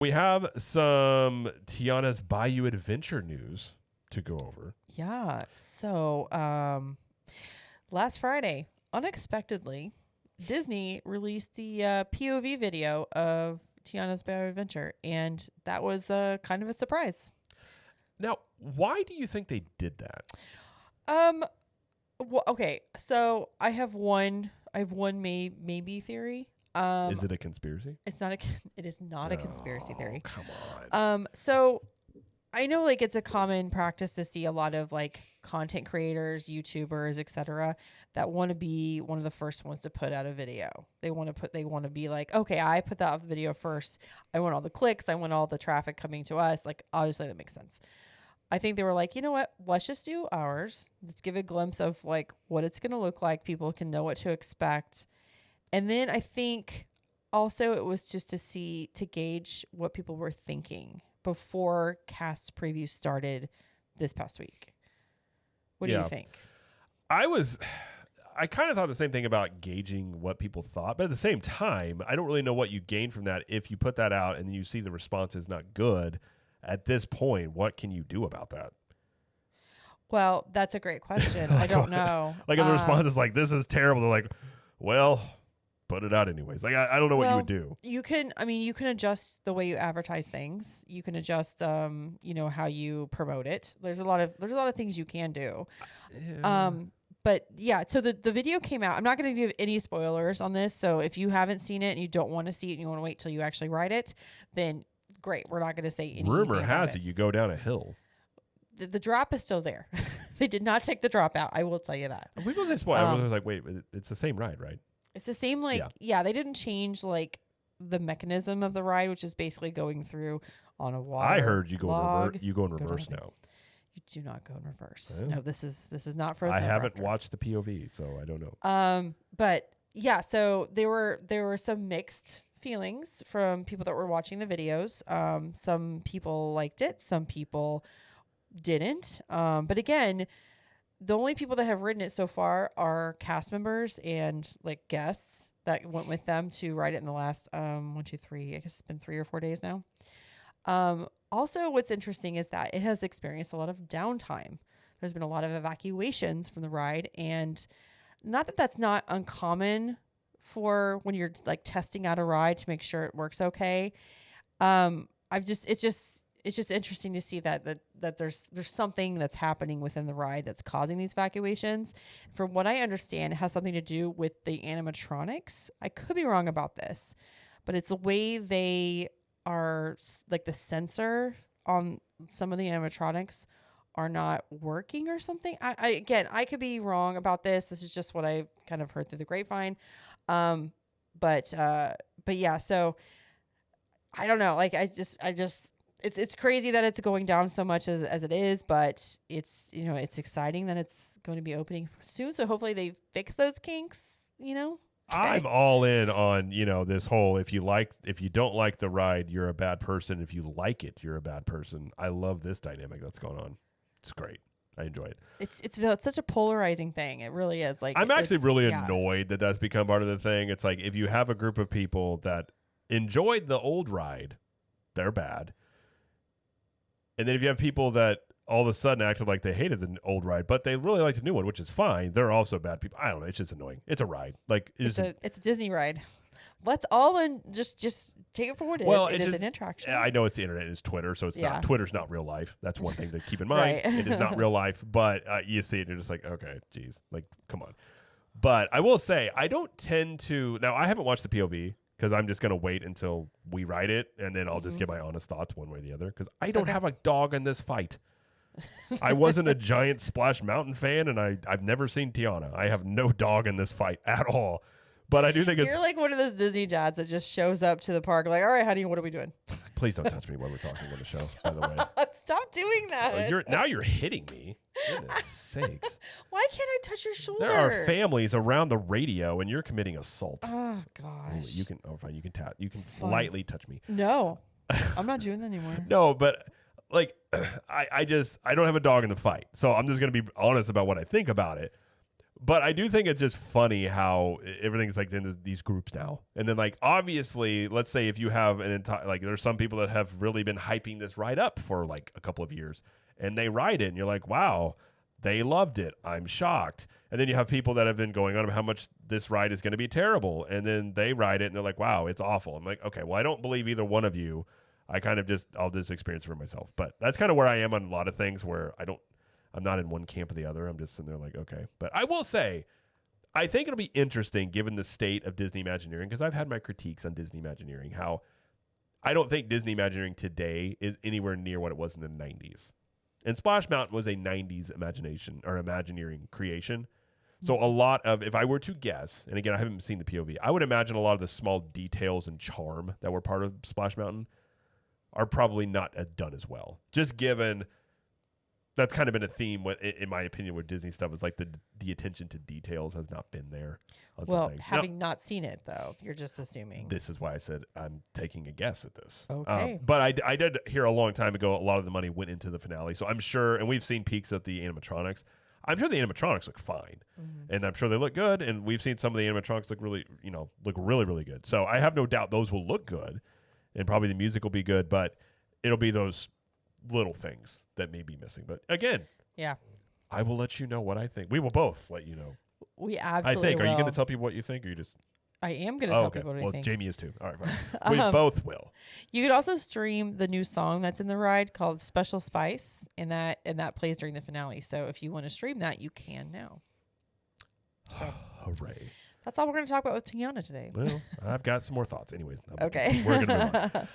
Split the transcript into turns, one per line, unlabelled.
We have some Tiana's Bayou adventure news to go over.
Yeah. So, last Friday, unexpectedly, Disney released the POV video of Tiana's Bayou Adventure, and that was kind of a surprise.
Now, why do you think they did that?
Well, okay. So I have one maybe theory.
Is it a conspiracy?
It's not a. It is not a conspiracy theory.
Come on.
So I know like it's a common practice to see a lot of like content creators, YouTubers, etc., that want to be one of the first ones to put out a video. They want to be like, okay, I put that video first. I want all the clicks. I want all the traffic coming to us. Like, obviously that makes sense. I think they were like, you know what? Let's just do ours. Let's give a glimpse of like what it's going to look like. People can know what to expect. And then I think also it was just to gauge what people were thinking before cast previews started this past week. What do you think?
I kind of thought the same thing about gauging what people thought, but at the same time, I don't really know what you gain from that if you put that out and you see the response is not good. At this point, what can you do about that?
Well, that's a great question. I don't know.
Like if the response is like, this is terrible, they're like, well, put it out anyways. Like I don't know what you would do.
You can adjust the way you advertise things. You can adjust how you promote it. There's a lot of things you can do. But yeah, so the video came out. I'm not going to give any spoilers on this. So if you haven't seen it and you don't want to see it and you want to wait till you actually write it, then great. We're not going to say anything.
Rumor has it you go down a hill.
The drop is still there. They did not take the drop out. I will tell you that.
People say spoil. I was like, wait, it's the same ride, right?
It's the same, yeah, they didn't change like the mechanism of the ride, which is basically going through on a water.
I heard you go
log.
you go in reverse now.
You do not go in reverse.
Oh.
No, this is not Frozen.
I haven't watched the POV, so I don't know.
But yeah, so there were some mixed feelings from people that were watching the videos. Some people liked it, some people didn't. But again, the only people that have ridden it so far are cast members and like guests that went with them to ride it in the last 1, 2, 3. I guess it's been 3 or 4 days now. Also, what's interesting is that it has experienced a lot of downtime. There's been a lot of evacuations from the ride, and not that that's not uncommon for when you're like testing out a ride to make sure it works okay. It's just interesting to see that there's something that's happening within the ride that's causing these evacuations. From what I understand, it has something to do with the animatronics. I could be wrong about this, but it's the way they are, like the sensor on some of the animatronics are not working or something. I could be wrong about this. This is just what I kind of heard through the grapevine. But yeah, so I don't know. Like I just it's crazy that it's going down so much as it is, but it's exciting that it's going to be opening soon. So hopefully they fix those kinks,
I'm all in on, this whole, if you don't like the ride, you're a bad person. If you like it, you're a bad person. I love this dynamic that's going on. It's great. I enjoy it.
It's such a polarizing thing. It really is. Like,
I'm actually really annoyed that that's become part of the thing. It's like, if you have a group of people that enjoyed the old ride, they're bad. And then if you have people that all of a sudden acted like they hated the old ride, but they really liked the new one, which is fine, they're also bad people. I don't know. It's just annoying. It's a ride. Like it's a
Disney ride. Let's all just take it for what it is. It is an attraction.
I know it's the internet. It's Twitter, so it's not. Twitter's not real life. That's one thing to keep in mind.
Right.
It is not real life, but you see it and you're just like, okay, geez, like, come on. But I will say, I don't tend to. Now, I haven't watched the POV because I'm just going to wait until we write it, and then I'll just get my honest thoughts one way or the other, because I don't have a dog in this fight. I wasn't a giant Splash Mountain fan, and I've never seen Tiana. I have no dog in this fight at all. But I do think
You're like one of those Disney dads that just shows up to the park like, all right, honey, what are we doing?
Please don't touch me while we're talking on the show, by the way.
Stop doing that.
Now you're hitting me. Goodness sakes.
Why can't I touch your shoulder?
There are families around the radio, and you're committing assault.
Oh, gosh.
You can, fine, you can tap. You can lightly touch me.
No, I'm not doing that anymore.
No, but like, I don't have a dog in the fight. So I'm just going to be honest about what I think about it. But I do think it's just funny how everything's like in these groups now. And then like, obviously, let's say if you have an entire, like there's some people that have really been hyping this ride up for like a couple of years and they ride it and you're like, wow, they loved it. I'm shocked. And then you have people that have been going on about how much this ride is going to be terrible. And then they ride it and they're like, wow, it's awful. I'm like, okay, well, I don't believe either one of you. I'll just experience it for myself. But that's kind of where I am on a lot of things where I'm not in one camp or the other. I'm just sitting there like, okay. But I will say, I think it'll be interesting given the state of Disney Imagineering, because I've had my critiques on Disney Imagineering, how I don't think Disney Imagineering today is anywhere near what it was in the 90s. And Splash Mountain was a 90s imagination or Imagineering creation. So a lot of, if I were to guess, and again, I haven't seen the POV, I would imagine a lot of the small details and charm that were part of Splash Mountain are probably not done as well. Just given that's kind of been a theme, in my opinion, with Disney stuff is like the attention to details has not been there.
Well, having not seen it though, you're just assuming.
This is why I said I'm taking a guess at this.
Okay.
But I did hear a long time ago, a lot of the money went into the finale. So I'm sure, and we've seen peeks at the animatronics. I'm sure the animatronics look fine, and I'm sure they look good. And we've seen some of the animatronics look really, really good. So I have no doubt those will look good, and probably the music will be good. But it'll be those little things that may be missing. But again,
yeah,
I will let you know what I think. We will both let you know.
We absolutely
I think.
will.
Are you going to tell people what you think, or you just?
I am going to tell people what I think.
Well, Jamie is too. All right, fine. We both will.
You could also stream the new song that's in the ride called "Special Spice," and that plays during the finale. So if you want to stream that, you can now. So,
hooray!
That's all we're going to talk about with Tiana today.
Well, I've got some more thoughts. Anyways,
okay.
We're going to move on.